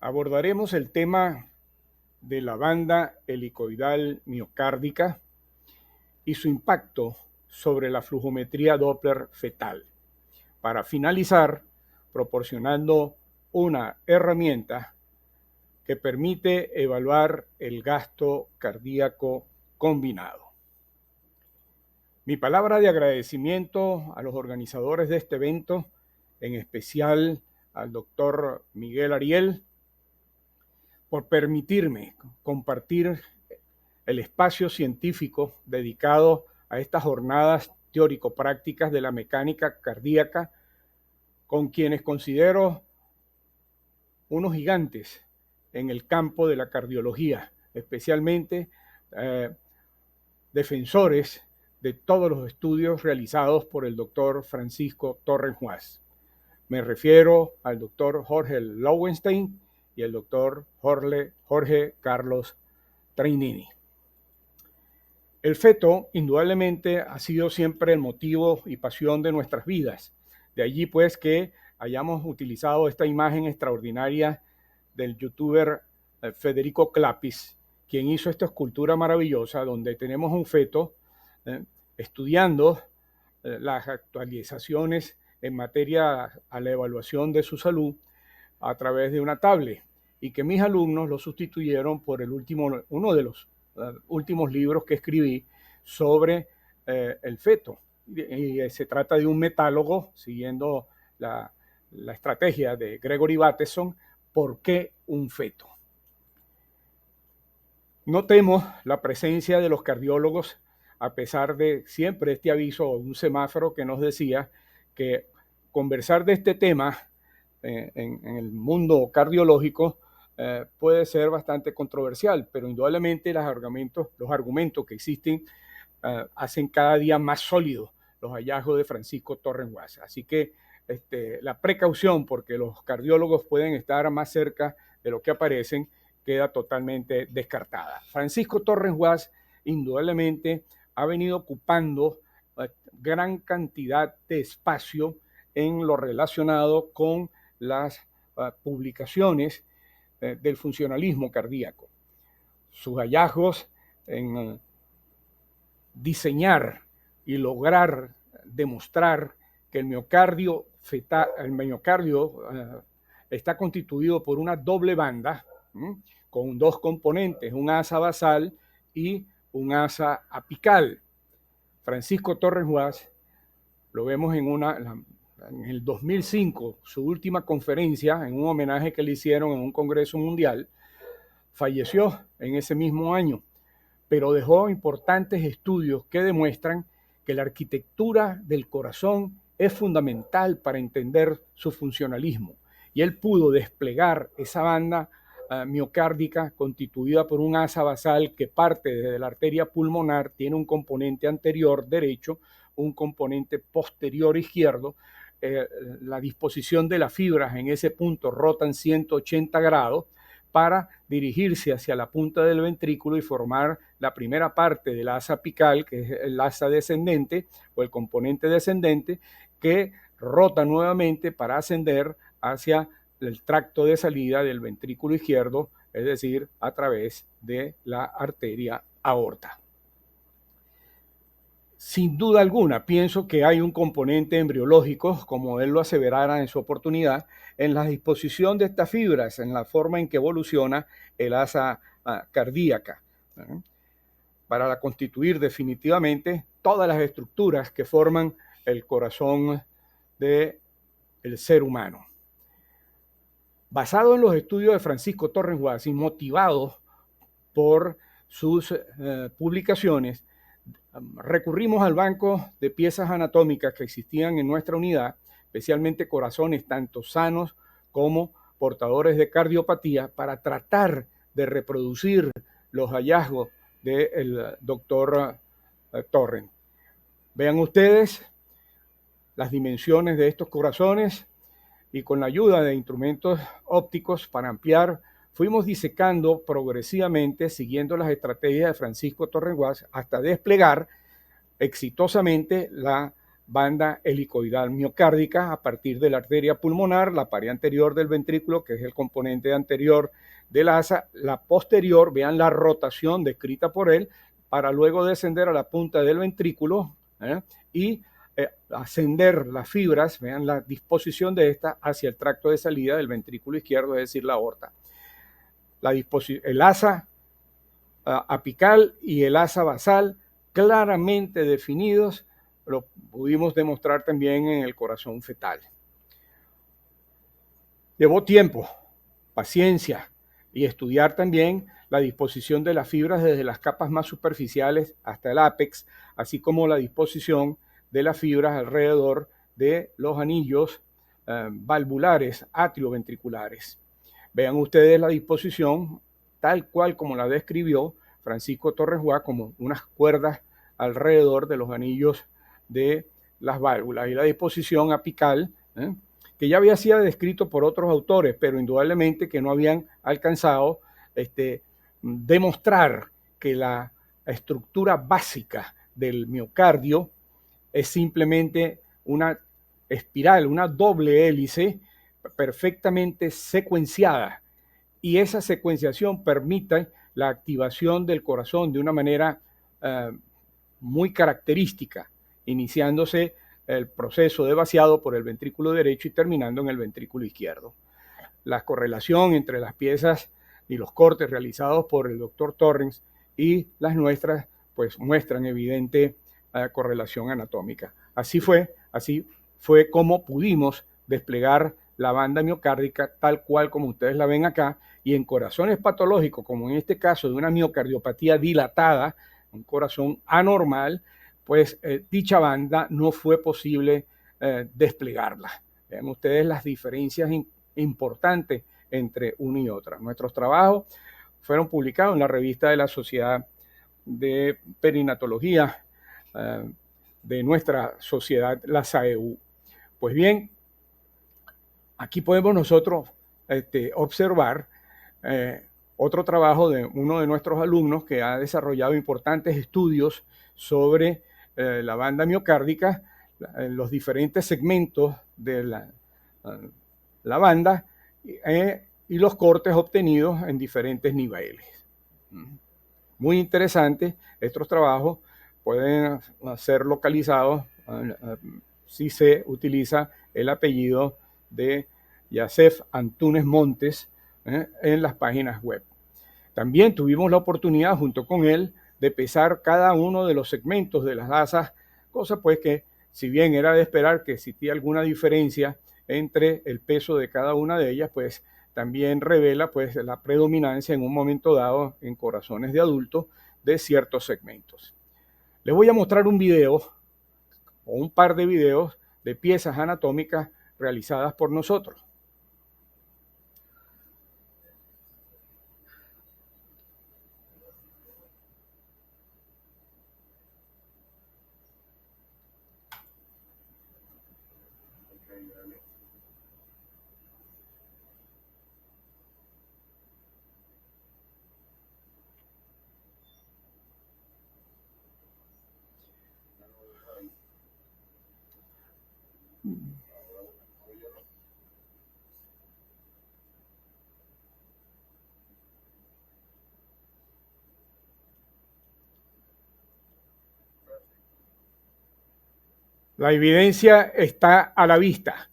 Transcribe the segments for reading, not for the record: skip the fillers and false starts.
Abordaremos el tema de la banda helicoidal miocárdica y su impacto sobre la flujometría Doppler fetal, para finalizar proporcionando una herramienta que permite evaluar el gasto cardíaco combinado. Mi palabra de agradecimiento a los organizadores de este evento, en especial al doctor Miguel Ariel, por permitirme compartir el espacio científico dedicado a estas jornadas teórico-prácticas de la mecánica cardíaca con quienes considero unos gigantes en el campo de la cardiología, especialmente defensores de todos los estudios realizados por el doctor Francisco Torres Huas. Me refiero al doctor Jorge Lowenstein y el doctor Jorge Carlos Trainini. El feto, indudablemente, ha sido siempre el motivo y pasión de nuestras vidas. De allí, pues, que hayamos utilizado esta imagen extraordinaria del youtuber Federico Clapis, quien hizo esta escultura maravillosa donde tenemos un feto estudiando las actualizaciones en materia a la evaluación de su salud a través de una tablet, y que mis alumnos lo sustituyeron por uno de los últimos libros que escribí sobre el feto. Y se trata de un metálogo, siguiendo la estrategia de Gregory Bateson, ¿por qué un feto? Notemos la presencia de los cardiólogos, a pesar de siempre este aviso, un semáforo que nos decía que conversar de este tema en el mundo cardiológico puede ser bastante controversial, pero indudablemente los argumentos que existen hacen cada día más sólidos los hallazgos de Francisco Torres Huas. Así que la precaución, porque los cardiólogos pueden estar más cerca de lo que aparecen, queda totalmente descartada. Francisco Torres Huas indudablemente ha venido ocupando gran cantidad de espacio en lo relacionado con las publicaciones del funcionalismo cardíaco. Sus hallazgos en diseñar y lograr demostrar que el miocardio está constituido por una doble banda con dos componentes, un asa basal y un asa apical. Francisco Torres Huas, lo vemos en el 2005, su última conferencia, en un homenaje que le hicieron en un congreso mundial, falleció en ese mismo año, pero dejó importantes estudios que demuestran que la arquitectura del corazón es fundamental para entender su funcionalismo. Y él pudo desplegar esa banda miocárdica constituida por un asa basal que parte desde la arteria pulmonar, tiene un componente anterior derecho, un componente posterior izquierdo. La disposición de las fibras en ese punto rotan 180 grados para dirigirse hacia la punta del ventrículo y formar la primera parte del asa apical, que es el asa descendente o el componente descendente, que rota nuevamente para ascender hacia el tracto de salida del ventrículo izquierdo, es decir, a través de la arteria aorta. Sin duda alguna, pienso que hay un componente embriológico, como él lo aseverara en su oportunidad, en la disposición de estas fibras, en la forma en que evoluciona el asa cardíaca, para constituir definitivamente todas las estructuras que forman el corazón del ser humano. Basado en los estudios de Francisco Torres Huas y motivado por sus publicaciones, recurrimos al banco de piezas anatómicas que existían en nuestra unidad, especialmente corazones tanto sanos como portadores de cardiopatía, para tratar de reproducir los hallazgos del doctor Torres. Vean ustedes las dimensiones de estos corazones, y con la ayuda de instrumentos ópticos para ampliar, fuimos disecando progresivamente, siguiendo las estrategias de Francisco Torres Huas, hasta desplegar exitosamente la banda helicoidal miocárdica a partir de la arteria pulmonar, la pared anterior del ventrículo, que es el componente anterior del asa, la posterior, vean la rotación descrita por él, para luego descender a la punta del ventrículo y ascender las fibras, vean la disposición de esta hacia el tracto de salida del ventrículo izquierdo, es decir, la aorta. El asa apical y el asa basal claramente definidos, lo pudimos demostrar también en el corazón fetal. Llevó tiempo, paciencia y estudiar también la disposición de las fibras desde las capas más superficiales hasta el ápex, así como la disposición de las fibras alrededor de los anillos valvulares atrioventriculares. Vean ustedes la disposición tal cual como la describió Francisco Torres Huá, como unas cuerdas alrededor de los anillos de las válvulas, y la disposición apical, que ya había sido descrito por otros autores, pero indudablemente que no habían alcanzado demostrar que la estructura básica del miocardio es simplemente una espiral, una doble hélice perfectamente secuenciada, y esa secuenciación permite la activación del corazón de una manera muy característica, iniciándose el proceso de vaciado por el ventrículo derecho y terminando en el ventrículo izquierdo. La correlación entre las piezas y los cortes realizados por el doctor Torrens y las nuestras pues muestran evidente correlación anatómica. Así fue como pudimos desplegar la banda miocárdica tal cual como ustedes la ven acá, y en corazones patológicos, como en este caso de una miocardiopatía dilatada, un corazón anormal, pues dicha banda no fue posible desplegarla. Vean ustedes las diferencias importantes entre una y otra. Nuestros trabajos fueron publicados en la revista de la Sociedad de Perinatología de nuestra sociedad, la SAEU. Pues bien, aquí podemos nosotros observar otro trabajo de uno de nuestros alumnos que ha desarrollado importantes estudios sobre la banda miocárdica, los diferentes segmentos de la banda y los cortes obtenidos en diferentes niveles. Muy interesante, estos trabajos pueden ser localizados si se utiliza el apellido de Yasef Antunes Montes en las páginas web. También tuvimos la oportunidad junto con él de pesar cada uno de los segmentos de las asas, cosa pues que si bien era de esperar que existía alguna diferencia entre el peso de cada una de ellas, pues también revela pues la predominancia en un momento dado en corazones de adultos de ciertos segmentos. Les voy a mostrar un video o un par de videos de piezas anatómicas realizadas por nosotros. La evidencia está a la vista.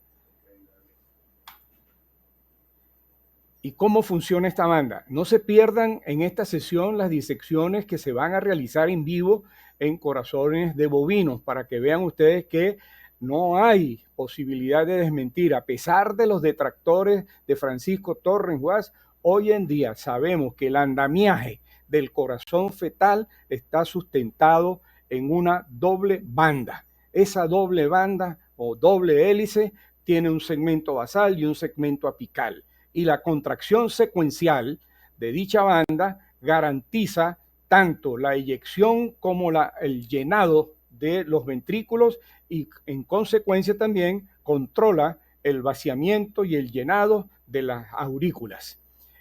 ¿Y cómo funciona esta banda? No se pierdan en esta sesión las disecciones que se van a realizar en vivo en corazones de bovinos, para que vean ustedes que no hay posibilidad de desmentir. A pesar de los detractores de Francisco Torres Huá, hoy en día sabemos que el andamiaje del corazón fetal está sustentado en una doble banda. Esa doble banda o doble hélice tiene un segmento basal y un segmento apical, y la contracción secuencial de dicha banda garantiza tanto la eyección como el llenado de los ventrículos, y en consecuencia también controla el vaciamiento y el llenado de las aurículas.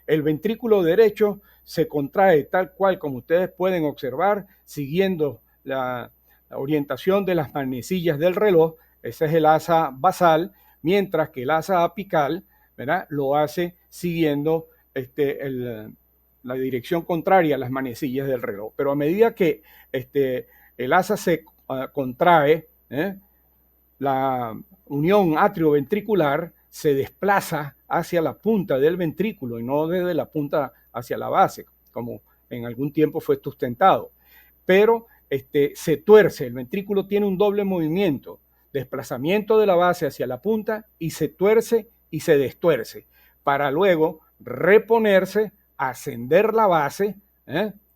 El ventrículo derecho se contrae tal cual como ustedes pueden observar, siguiendo orientación de las manecillas del reloj. Ese es el asa basal, mientras que el asa apical, ¿verdad?, lo hace siguiendo la dirección contraria a las manecillas del reloj. Pero a medida que el asa se contrae, la unión atrioventricular se desplaza hacia la punta del ventrículo y no desde la punta hacia la base, como en algún tiempo fue sustentado. Pero se tuerce, el ventrículo tiene un doble movimiento, desplazamiento de la base hacia la punta, y se tuerce y se destuerce, para luego reponerse, ascender la base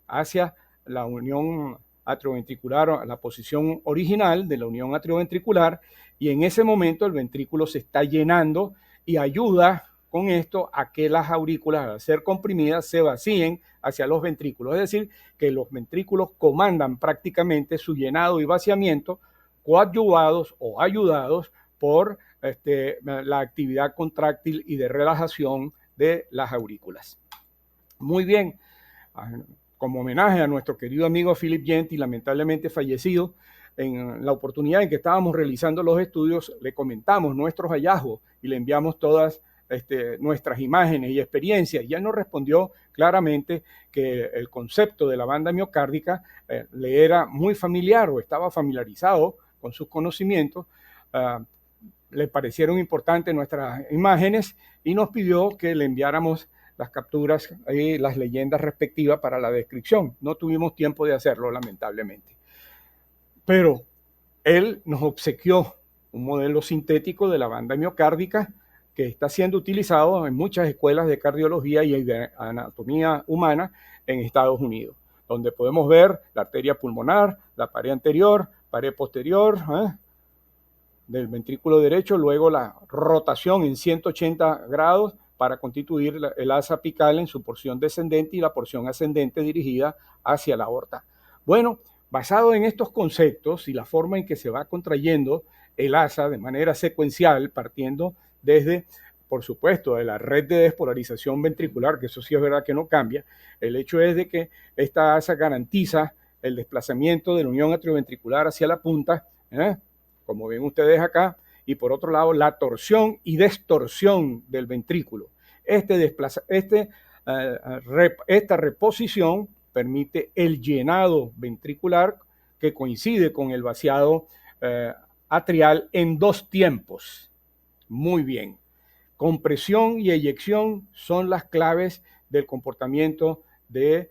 hacia la unión atrioventricular, a la posición original de la unión atrioventricular, y en ese momento el ventrículo se está llenando y ayuda con esto a que las aurículas, al ser comprimidas, se vacíen hacia los ventrículos. Es decir, que los ventrículos comandan prácticamente su llenado y vaciamiento, coadyuvados o ayudados por la actividad contráctil y de relajación de las aurículas. Muy bien, como homenaje a nuestro querido amigo Philip Genti, lamentablemente fallecido, en la oportunidad en que estábamos realizando los estudios, le comentamos nuestros hallazgos y le enviamos todas nuestras imágenes y experiencias, y él nos respondió claramente que el concepto de la banda miocárdica le era muy familiar o estaba familiarizado con sus conocimientos. Le parecieron importantes nuestras imágenes y nos pidió que le enviáramos las capturas y las leyendas respectivas para la descripción. No tuvimos tiempo de hacerlo, lamentablemente. Pero él nos obsequió un modelo sintético de la banda miocárdica que está siendo utilizado en muchas escuelas de cardiología y de anatomía humana en Estados Unidos, donde podemos ver la arteria pulmonar, la pared anterior, pared posterior del ventrículo derecho, luego la rotación en 180 grados para constituir el asa apical en su porción descendente y la porción ascendente dirigida hacia la aorta. Bueno, basado en estos conceptos y la forma en que se va contrayendo el asa de manera secuencial, partiendo desde, por supuesto, de la red de despolarización ventricular, que eso sí es verdad que no cambia, el hecho es de que esta asa garantiza el desplazamiento de la unión atrioventricular hacia la punta, como ven ustedes acá, y por otro lado la torsión y distorsión del ventrículo. Esta reposición permite el llenado ventricular que coincide con el vaciado atrial en dos tiempos. Muy bien. Compresión y eyección son las claves del comportamiento de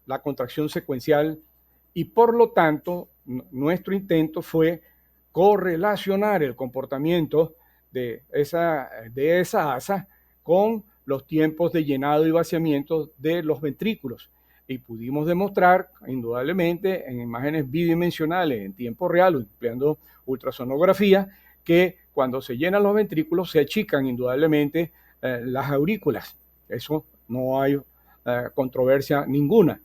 la contracción secuencial, y por lo tanto nuestro intento fue correlacionar el comportamiento de esa asa con los tiempos de llenado y vaciamiento de los ventrículos. Y pudimos demostrar, indudablemente, en imágenes bidimensionales en tiempo real, empleando ultrasonografía, que cuando se llenan los ventrículos se achican indudablemente las aurículas. Eso no hay controversia ninguna.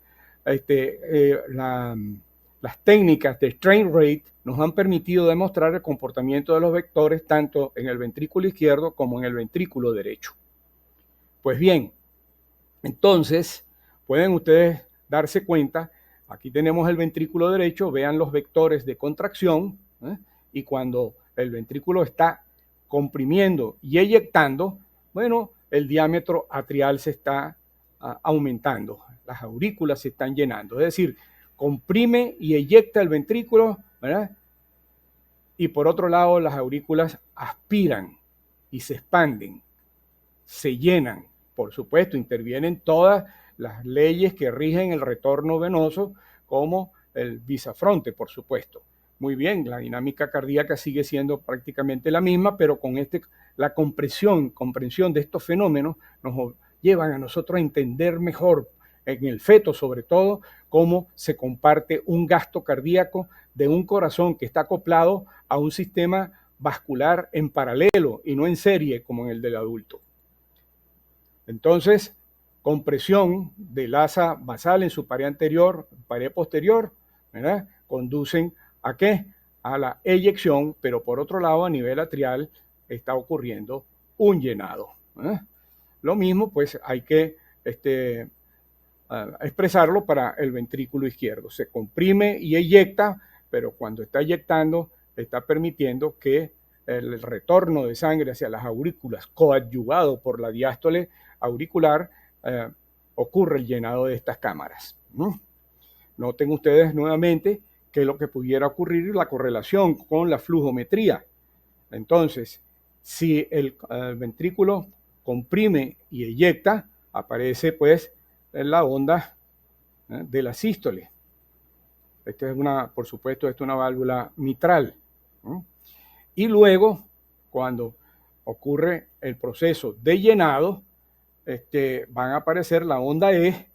Las técnicas de strain rate nos han permitido demostrar el comportamiento de los vectores tanto en el ventrículo izquierdo como en el ventrículo derecho. Pues bien, entonces pueden ustedes darse cuenta, aquí tenemos el ventrículo derecho, vean los vectores de contracción, y cuando el ventrículo está comprimiendo y eyectando, bueno, el diámetro atrial se está aumentando, las aurículas se están llenando, es decir, comprime y eyecta el ventrículo, ¿verdad? Y por otro lado, las aurículas aspiran y se expanden, se llenan. Por supuesto, intervienen todas las leyes que rigen el retorno venoso, como el bisafronte, por supuesto. Muy bien, la dinámica cardíaca sigue siendo prácticamente la misma, pero con la comprensión de estos fenómenos nos llevan a nosotros a entender mejor, en el feto sobre todo, cómo se comparte un gasto cardíaco de un corazón que está acoplado a un sistema vascular en paralelo y no en serie como en el del adulto. Entonces, compresión del asa basal en su pared anterior, pared posterior, ¿verdad?, conducen ¿a qué? A la eyección, pero por otro lado, a nivel atrial, está ocurriendo un llenado. Lo mismo, pues hay que expresarlo para el ventrículo izquierdo. Se comprime y eyecta pero cuando está eyectando, está permitiendo que el retorno de sangre hacia las aurículas, coadyuvado por la diástole auricular, ocurre el llenado de estas cámaras. Noten ustedes nuevamente que es lo que pudiera ocurrir la correlación con la flujometría. Entonces, si el ventrículo comprime y eyecta, aparece pues la onda de la sístole. Esta es por supuesto, esta es una válvula mitral. Y luego, cuando ocurre el proceso de llenado, van a aparecer la onda E.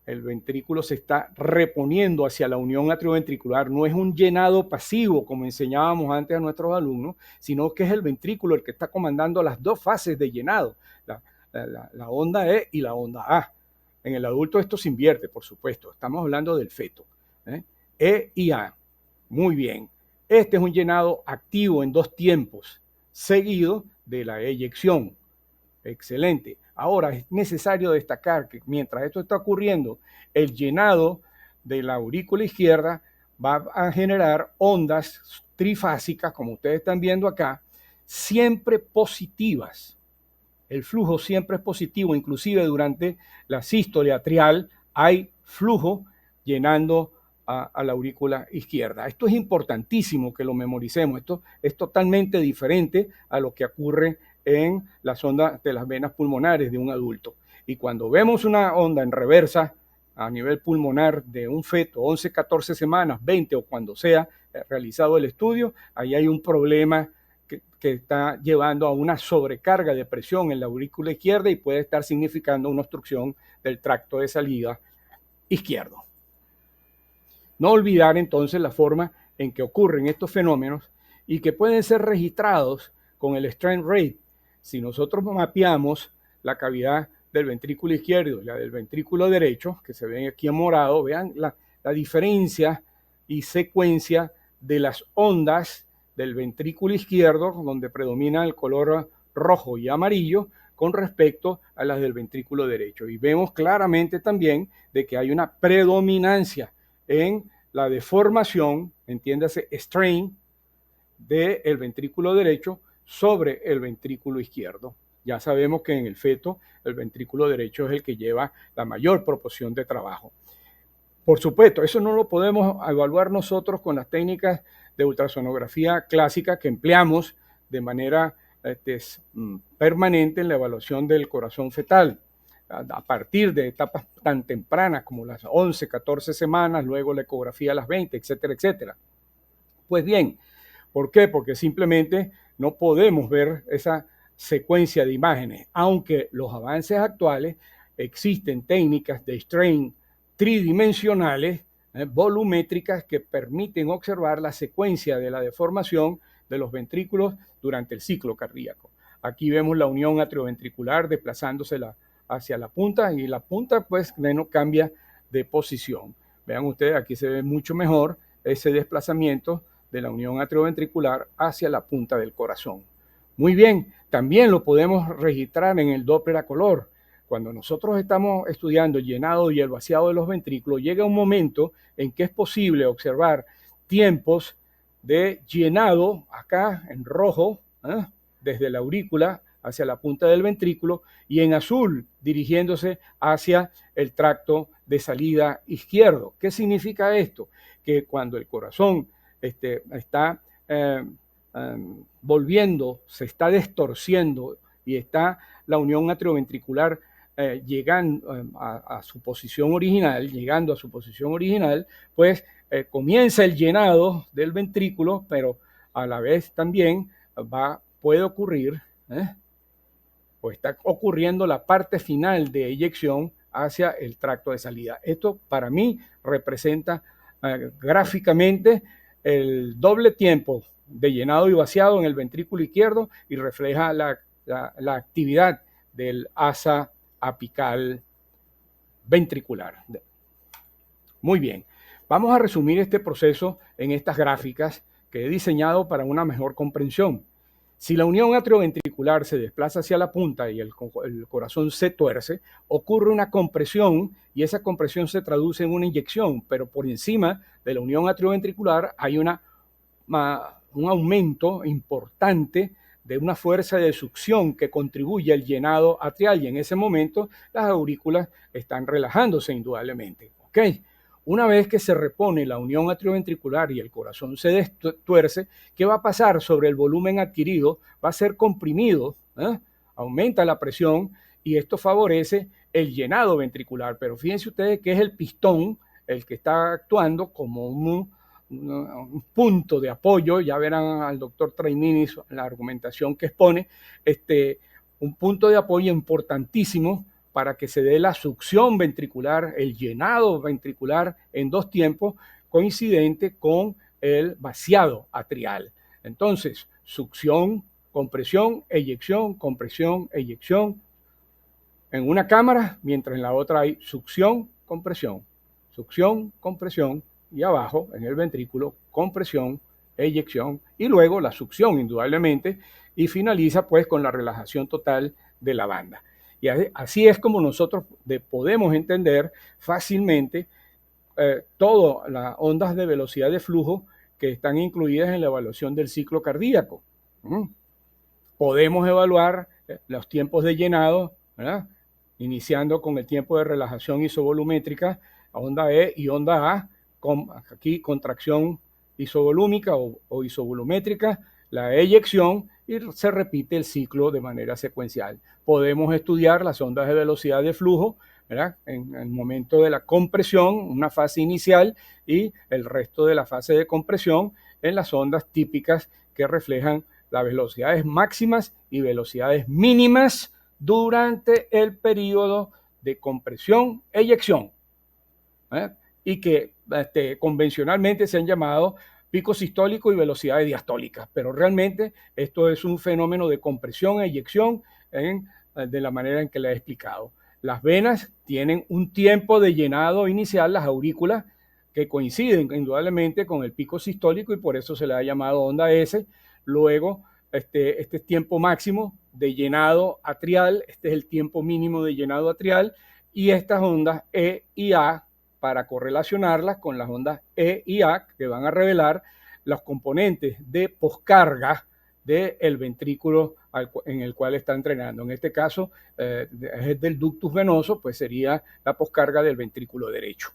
El ventrículo se está reponiendo hacia la unión atrioventricular. No es un llenado pasivo, como enseñábamos antes a nuestros alumnos, sino que es el ventrículo el que está comandando las dos fases de llenado, la onda E y la onda A. En el adulto esto se invierte, por supuesto. Estamos hablando del feto. E y A. Muy bien. Este es un llenado activo en dos tiempos, seguido de la eyección. Excelente. Ahora es necesario destacar que mientras esto está ocurriendo, el llenado de la aurícula izquierda va a generar ondas trifásicas, como ustedes están viendo acá, siempre positivas. El flujo siempre es positivo, inclusive durante la sístole atrial hay flujo llenando a la aurícula izquierda. Esto es importantísimo que lo memoricemos. Esto es totalmente diferente a lo que ocurre en las ondas de las venas pulmonares de un adulto. Y cuando vemos una onda en reversa a nivel pulmonar de un feto, 11, 14 semanas, 20 o cuando sea realizado el estudio, ahí hay un problema que está llevando a una sobrecarga de presión en la aurícula izquierda y puede estar significando una obstrucción del tracto de salida izquierdo. No olvidar entonces la forma en que ocurren estos fenómenos y que pueden ser registrados con el strain rate. Si nosotros mapeamos la cavidad del ventrículo izquierdo y la del ventrículo derecho, que se ven aquí en morado, vean la diferencia y secuencia de las ondas del ventrículo izquierdo, donde predomina el color rojo y amarillo, con respecto a las del ventrículo derecho. Y vemos claramente también de que hay una predominancia en la deformación, entiéndase, strain, del ventrículo derecho sobre el ventrículo izquierdo. Ya sabemos que en el feto el ventrículo derecho es el que lleva la mayor proporción de trabajo. Por supuesto, eso no lo podemos evaluar nosotros con las técnicas de ultrasonografía clásica que empleamos de manera permanente en la evaluación del corazón fetal. A partir de etapas tan tempranas como las 11, 14 semanas, luego la ecografía a las 20, etcétera, etcétera. Pues bien, ¿por qué? Porque simplemente no podemos ver esa secuencia de imágenes, aunque los avances actuales existen técnicas de strain tridimensionales, volumétricas, que permiten observar la secuencia de la deformación de los ventrículos durante el ciclo cardíaco. Aquí vemos la unión atrioventricular desplazándose hacia la punta y la punta pues no cambia de posición. Vean ustedes, aquí se ve mucho mejor ese desplazamiento de la unión atrioventricular hacia la punta del corazón. Muy bien, también lo podemos registrar en el Doppler a color. Cuando nosotros estamos estudiando el llenado y el vaciado de los ventrículos, llega un momento en que es posible observar tiempos de llenado acá en rojo, desde la aurícula hacia la punta del ventrículo, y en azul dirigiéndose hacia el tracto de salida izquierdo. ¿Qué significa esto? Que cuando el corazón está volviendo, se está distorciendo y está la unión atrioventricular llegando a su posición original, pues comienza el llenado del ventrículo, pero a la vez también puede ocurrir, o está ocurriendo la parte final de eyección hacia el tracto de salida. Esto para mí representa gráficamente el doble tiempo de llenado y vaciado en el ventrículo izquierdo y refleja la actividad del asa apical ventricular. Muy bien, vamos a resumir este proceso en estas gráficas que he diseñado para una mejor comprensión. Si la unión atrioventricular se desplaza hacia la punta y el corazón se tuerce, ocurre una compresión y esa compresión se traduce en una inyección, pero por encima de la unión atrioventricular hay un aumento importante de una fuerza de succión que contribuye al llenado atrial y en ese momento las aurículas están relajándose indudablemente. ¿Okay? Una vez que se repone la unión atrioventricular y el corazón se tuerce, ¿qué va a pasar sobre el volumen adquirido? Va a ser comprimido, aumenta la presión y esto favorece el llenado ventricular. Pero fíjense ustedes que es el pistón el que está actuando como un punto de apoyo. Ya verán al doctor Traiminis en la argumentación que expone, un punto de apoyo importantísimo para que se dé la succión ventricular, el llenado ventricular en dos tiempos, coincidente con el vaciado atrial. Entonces, succión, compresión, compresión, eyección en una cámara, mientras en la otra hay succión, compresión, y abajo en el ventrículo, compresión, eyección y luego la succión indudablemente y finaliza pues con la relajación total de la banda. Y así es como nosotros podemos entender fácilmente todas las ondas de velocidad de flujo que están incluidas en la evaluación del ciclo cardíaco. Podemos evaluar los tiempos de llenado, ¿verdad? Iniciando con el tiempo de relajación isovolumétrica, onda E y onda A, aquí contracción isovolúmica o isovolumétrica, la eyección y se repite el ciclo de manera secuencial. Podemos estudiar las ondas de velocidad de flujo, ¿verdad? En el momento de la compresión, una fase inicial y el resto de la fase de compresión en las ondas típicas que reflejan las velocidades máximas y velocidades mínimas durante el periodo de compresión, eyección, y que convencionalmente se han llamado pico sistólico y velocidades diastólicas, pero realmente esto es un fenómeno de compresión e eyección de la manera en que le he explicado. Las venas tienen un tiempo de llenado inicial, las aurículas, que coinciden indudablemente con el pico sistólico y por eso se le ha llamado onda S. Luego, este es tiempo máximo de llenado atrial, este es el tiempo mínimo de llenado atrial y estas ondas E y A para correlacionarlas con las ondas E y A que van a revelar los componentes de poscarga del ventrículo en el cual está entrenando. En este caso, es del ductus venoso, pues sería la poscarga del ventrículo derecho.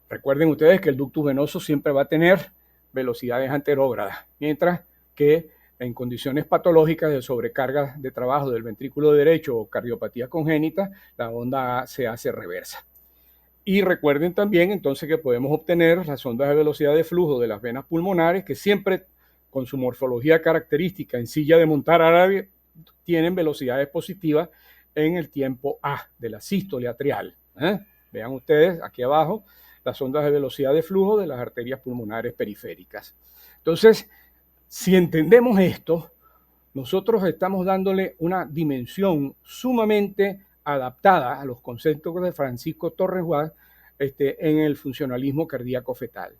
Recuerden ustedes que el ductus venoso siempre va a tener velocidades anterógradas, mientras que en condiciones patológicas de sobrecarga de trabajo del ventrículo derecho o cardiopatía congénita, la onda A se hace reversa. Y recuerden también entonces que podemos obtener las ondas de velocidad de flujo de las venas pulmonares que siempre con su morfología característica en silla de montar árabe tienen velocidades positivas en el tiempo A de la sístole atrial. Vean ustedes aquí abajo las ondas de velocidad de flujo de las arterias pulmonares periféricas. Entonces, si entendemos esto, nosotros estamos dándole una dimensión sumamente adaptada a los conceptos de Francisco Torres Guas en el funcionalismo cardíaco fetal.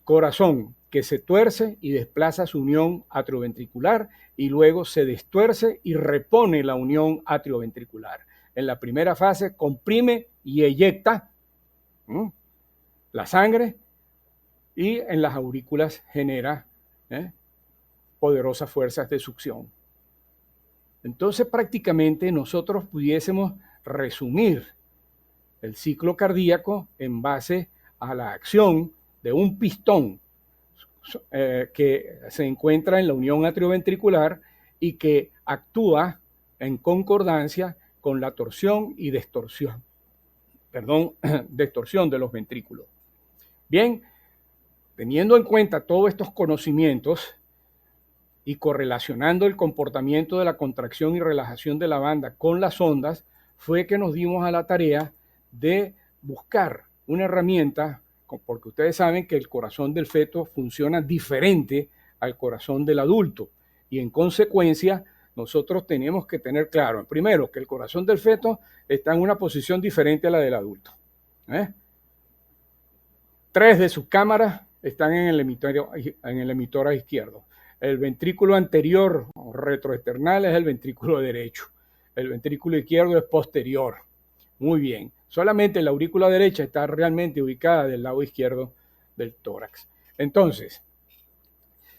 Corazón que se tuerce y desplaza su unión atrioventricular y luego se destuerce y repone la unión atrioventricular. En la primera fase comprime y eyecta la sangre y en las aurículas genera poderosas fuerzas de succión. Entonces prácticamente nosotros pudiésemos resumir el ciclo cardíaco en base a la acción de un pistón que se encuentra en la unión atrioventricular y que actúa en concordancia con la torsión y distorsión de los ventrículos. Bien, teniendo en cuenta todos estos conocimientos y correlacionando el comportamiento de la contracción y relajación de la banda con las ondas, fue que nos dimos a la tarea de buscar una herramienta, porque ustedes saben que el corazón del feto funciona diferente al corazón del adulto y en consecuencia nosotros tenemos que tener claro, primero, que el corazón del feto está en una posición diferente a la del adulto. 3 de sus cámaras están en el emitor izquierdo. El ventrículo anterior o retroesternal es el ventrículo derecho. El ventrículo izquierdo es posterior. Muy bien. Solamente la aurícula derecha está realmente ubicada del lado izquierdo del tórax. Entonces,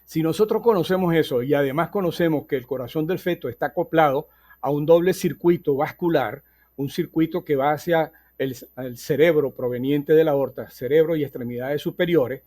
si nosotros conocemos eso y además conocemos que el corazón del feto está acoplado a un doble circuito vascular, un circuito que va hacia el cerebro proveniente de la aorta, cerebro y extremidades superiores,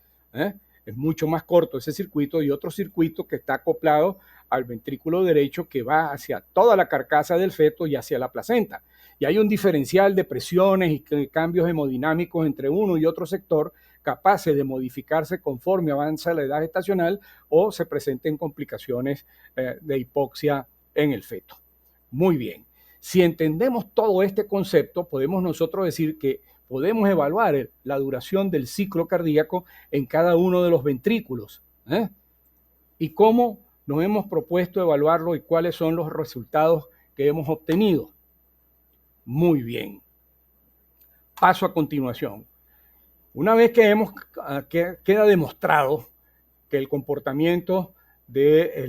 es mucho más corto ese circuito, y otro circuito que está acoplado al ventrículo derecho que va hacia toda la carcasa del feto y hacia la placenta. Y hay un diferencial de presiones y cambios hemodinámicos entre uno y otro sector capaces de modificarse conforme avanza la edad gestacional o se presenten complicaciones de hipoxia en el feto. Muy bien. Si entendemos todo este concepto, podemos nosotros decir que podemos evaluar la duración del ciclo cardíaco en cada uno de los ventrículos. Y cómo nos hemos propuesto evaluarlo y cuáles son los resultados que hemos obtenido. Muy bien. Paso a continuación. Una vez que queda demostrado que el comportamiento de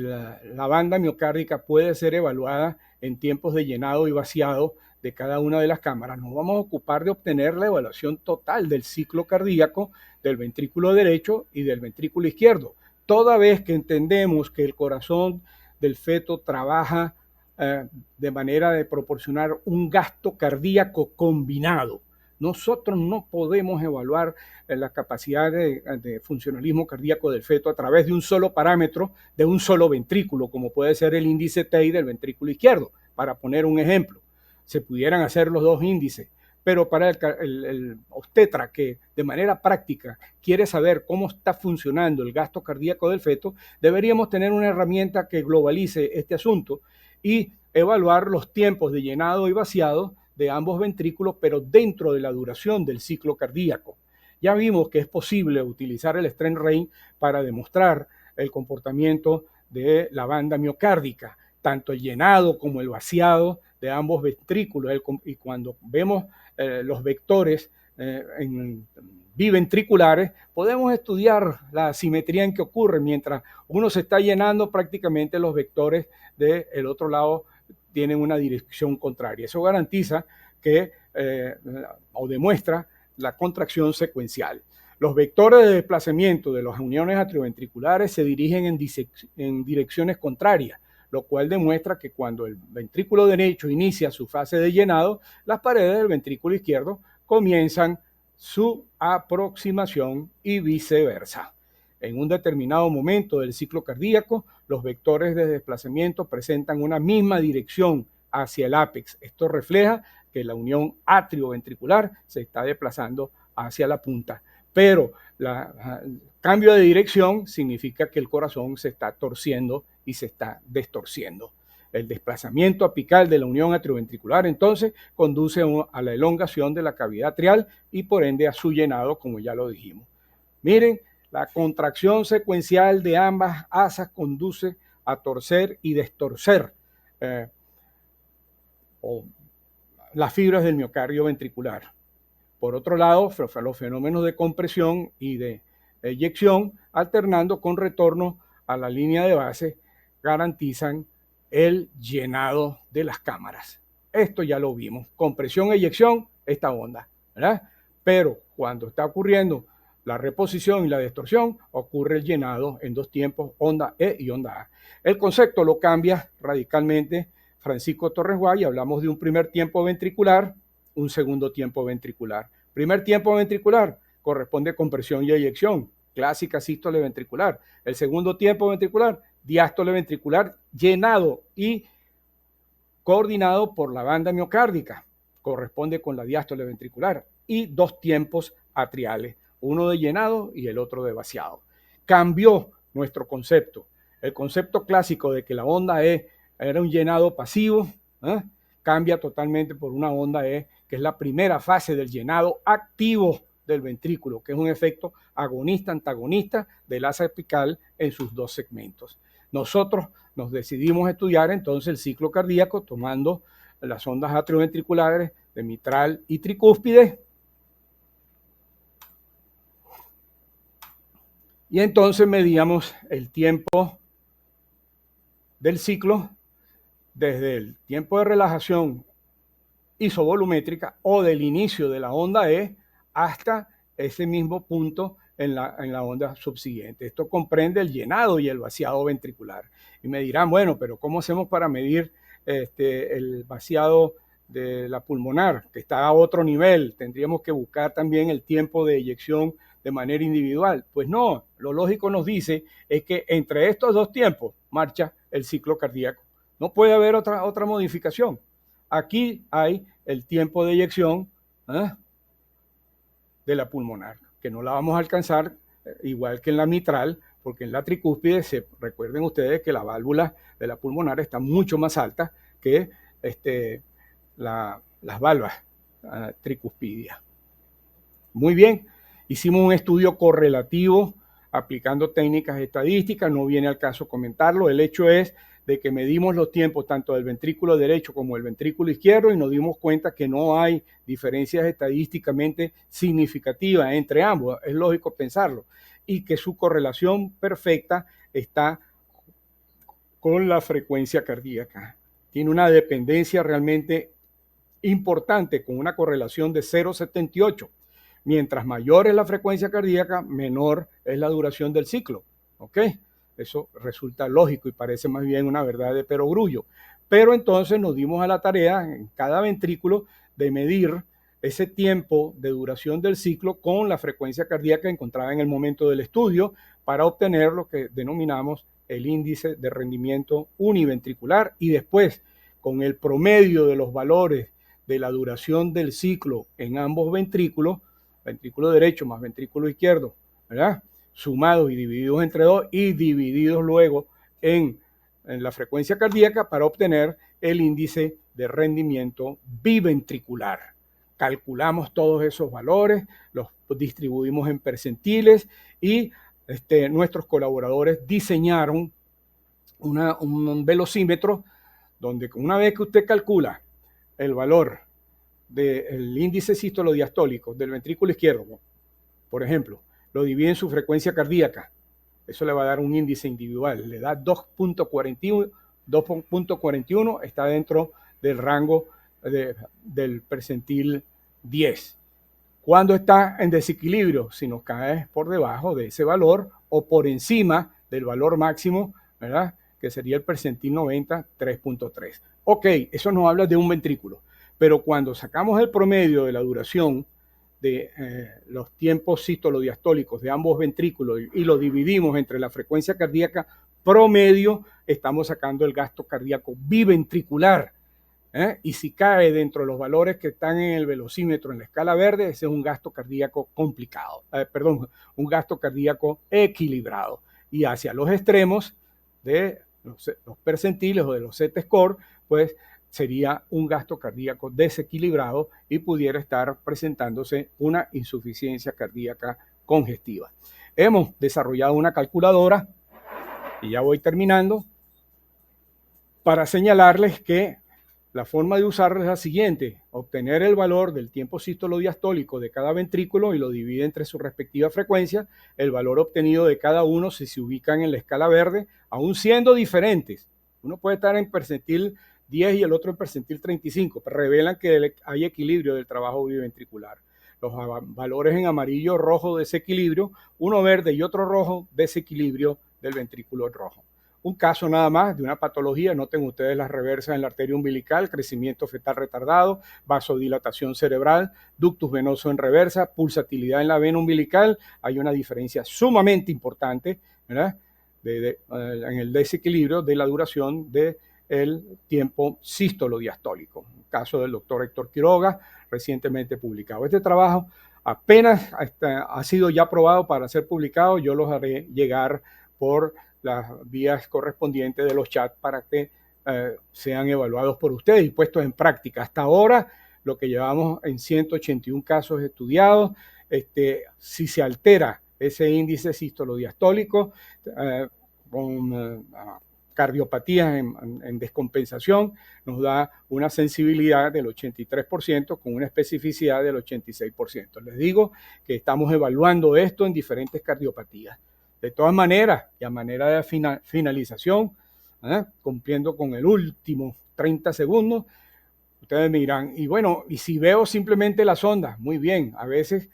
la banda miocárdica puede ser evaluada en tiempos de llenado y vaciado de cada una de las cámaras, nos vamos a ocupar de obtener la evaluación total del ciclo cardíaco del ventrículo derecho y del ventrículo izquierdo. Toda vez que entendemos que el corazón del feto trabaja de manera de proporcionar un gasto cardíaco combinado, nosotros no podemos evaluar la capacidad de funcionalismo cardíaco del feto a través de un solo parámetro, de un solo ventrículo, como puede ser el índice TEI del ventrículo izquierdo, para poner un ejemplo. Se pudieran hacer los dos índices, pero para el obstetra que de manera práctica quiere saber cómo está funcionando el gasto cardíaco del feto, deberíamos tener una herramienta que globalice este asunto y evaluar los tiempos de llenado y vaciado de ambos ventrículos, pero dentro de la duración del ciclo cardíaco. Ya vimos que es posible utilizar el strain rate para demostrar el comportamiento de la banda miocárdica, tanto el llenado como el vaciado de ambos ventrículos. Y cuando vemos los vectores biventriculares, podemos estudiar la asimetría en que ocurre. Mientras uno se está llenando, prácticamente los vectores del otro lado tienen una dirección contraria. Eso garantiza que o demuestra la contracción secuencial. Los vectores de desplazamiento de las uniones atrioventriculares se dirigen en direcciones contrarias, lo cual demuestra que cuando el ventrículo derecho inicia su fase de llenado, las paredes del ventrículo izquierdo comienzan su aproximación y viceversa. En un determinado momento del ciclo cardíaco, los vectores de desplazamiento presentan una misma dirección hacia el ápex. Esto refleja que la unión atrioventricular se está desplazando hacia la punta. Pero el cambio de dirección significa que el corazón se está torciendo y se está destorciendo. El desplazamiento apical de la unión atrioventricular entonces conduce a la elongación de la cavidad atrial y por ende a su llenado, como ya lo dijimos. Miren, la contracción secuencial de ambas asas conduce a torcer y destorcer las fibras del miocardio ventricular. Por otro lado, los fenómenos de compresión y de eyección, alternando con retorno a la línea de base, garantizan el llenado de las cámaras. Esto ya lo vimos. Compresión, eyección, esta onda, ¿verdad? Pero cuando está ocurriendo la reposición y la distorsión, ocurre el llenado en dos tiempos, onda E y onda A. El concepto lo cambia radicalmente Francisco Torres Guay, y hablamos de un primer tiempo ventricular, un segundo tiempo ventricular. Primer tiempo ventricular corresponde a compresión y eyección, clásica sístole ventricular. El segundo tiempo ventricular, diástole ventricular, llenado y coordinado por la banda miocárdica, corresponde con la diástole ventricular, y dos tiempos atriales, uno de llenado y el otro de vaciado. Cambió nuestro concepto. El concepto clásico de que la onda E era un llenado pasivo, cambia totalmente por una onda E, que es la primera fase del llenado activo del ventrículo, que es un efecto agonista-antagonista del asa apical en sus dos segmentos. Nosotros nos decidimos estudiar entonces el ciclo cardíaco tomando las ondas atrioventriculares de mitral y tricúspide, y entonces medíamos el tiempo del ciclo desde el tiempo de relajación isovolumétrica o del inicio de la onda E hasta ese mismo punto en la onda subsiguiente. Esto comprende el llenado y el vaciado ventricular. Y me dirán, bueno, pero ¿cómo hacemos para medir el vaciado de la pulmonar, que está a otro nivel? Tendríamos que buscar también el tiempo de eyección de manera individual. Pues no, lo lógico nos dice es que entre estos dos tiempos marcha el ciclo cardíaco. No puede haber otra modificación. Aquí hay el tiempo de eyección de la pulmonar, que no la vamos a alcanzar igual que en la mitral, porque en la tricúspide, recuerden ustedes que la válvula de la pulmonar está mucho más alta que las válvulas tricuspidias. Muy bien, hicimos un estudio correlativo aplicando técnicas estadísticas, no viene al caso comentarlo. El hecho es de que medimos los tiempos tanto del ventrículo derecho como del ventrículo izquierdo y nos dimos cuenta que no hay diferencias estadísticamente significativas entre ambos, es lógico pensarlo, y que su correlación perfecta está con la frecuencia cardíaca. Tiene una dependencia realmente importante con una correlación de 0,78. Mientras mayor es la frecuencia cardíaca, menor es la duración del ciclo. ¿Ok? Eso resulta lógico y parece más bien una verdad de perogrullo. Pero entonces nos dimos a la tarea en cada ventrículo de medir ese tiempo de duración del ciclo con la frecuencia cardíaca encontrada en el momento del estudio para obtener lo que denominamos el índice de rendimiento univentricular y después con el promedio de los valores de la duración del ciclo en ambos ventrículos, ventrículo derecho más ventrículo izquierdo, ¿verdad? Sumados y divididos entre 2 y divididos luego en la frecuencia cardíaca para obtener el índice de rendimiento biventricular. Calculamos todos esos valores, los distribuimos en percentiles y nuestros colaboradores diseñaron un velocímetro donde una vez que usted calcula el valor del índice sístolo-diastólico del ventrículo izquierdo, por ejemplo, lo divide en su frecuencia cardíaca, eso le va a dar un índice individual, le da 2.41, 2.41 está dentro del rango del percentil 10. Cuando está en desequilibrio, si nos cae por debajo de ese valor o por encima del valor máximo, ¿verdad? Que sería el percentil 90, 3.3. Ok, eso nos habla de un ventrículo, pero cuando sacamos el promedio de la duración de los tiempos sístolo-diastólicos de ambos ventrículos y lo dividimos entre la frecuencia cardíaca promedio, estamos sacando el gasto cardíaco biventricular. Y si cae dentro de los valores que están en el velocímetro en la escala verde, ese es un gasto cardíaco complicado, un gasto cardíaco equilibrado. Y hacia los extremos de los percentiles o de los Z-score, pues sería un gasto cardíaco desequilibrado y pudiera estar presentándose una insuficiencia cardíaca congestiva. Hemos desarrollado una calculadora, y ya voy terminando, para señalarles que la forma de usarla es la siguiente: obtener el valor del tiempo sístolo-diastólico de cada ventrículo y lo divide entre su respectiva frecuencia. El valor obtenido de cada uno, si se ubican en la escala verde, aún siendo diferentes, uno puede estar en percentil 10 y el otro en percentil 35, pero revelan que hay equilibrio del trabajo biventricular. Los valores en amarillo, rojo, desequilibrio, uno verde y otro rojo, desequilibrio del ventrículo rojo. Un caso nada más de una patología, noten ustedes las reversas en la arteria umbilical, crecimiento fetal retardado, vasodilatación cerebral, ductus venoso en reversa, pulsatilidad en la vena umbilical. Hay una diferencia sumamente importante, ¿verdad? En el desequilibrio de la duración del tiempo sístolo-diastólico. Un caso del doctor Héctor Quiroga, recientemente publicado. Este trabajo apenas ha sido ya aprobado para ser publicado. Yo los haré llegar por las vías correspondientes de los chats para que sean evaluados por ustedes y puestos en práctica. Hasta ahora, lo que llevamos en 181 casos estudiados, si se altera ese índice sístolo-diastólico con cardiopatías en descompensación, nos da una sensibilidad del 83% con una especificidad del 86%. Les digo que estamos evaluando esto en diferentes cardiopatías. De todas maneras, y a manera de finalización, cumpliendo con el último 30 segundos. Ustedes me dirán, y bueno, y si veo simplemente las ondas, muy bien, a veces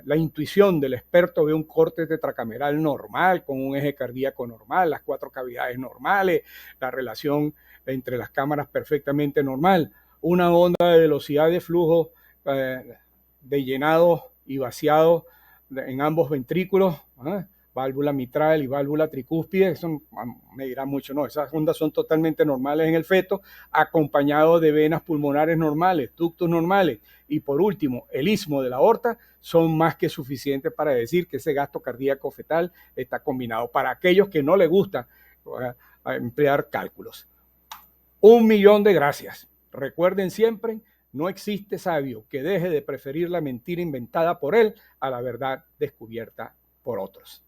la intuición del experto ve un corte tetracameral normal, con un eje cardíaco normal, las 4 cavidades normales, la relación entre las cámaras perfectamente normal, una onda de velocidad de flujo de llenado y vaciado en ambos ventrículos, válvula mitral y válvula tricúspide, eso me dirá mucho, no, esas ondas son totalmente normales en el feto, acompañado de venas pulmonares normales, ductos normales, y por último, el istmo de la aorta, son más que suficientes para decir que ese gasto cardíaco fetal está combinado. Para aquellos que no les gusta emplear cálculos. 1.000.000 de gracias. Recuerden siempre, no existe sabio que deje de preferir la mentira inventada por él a la verdad descubierta por otros.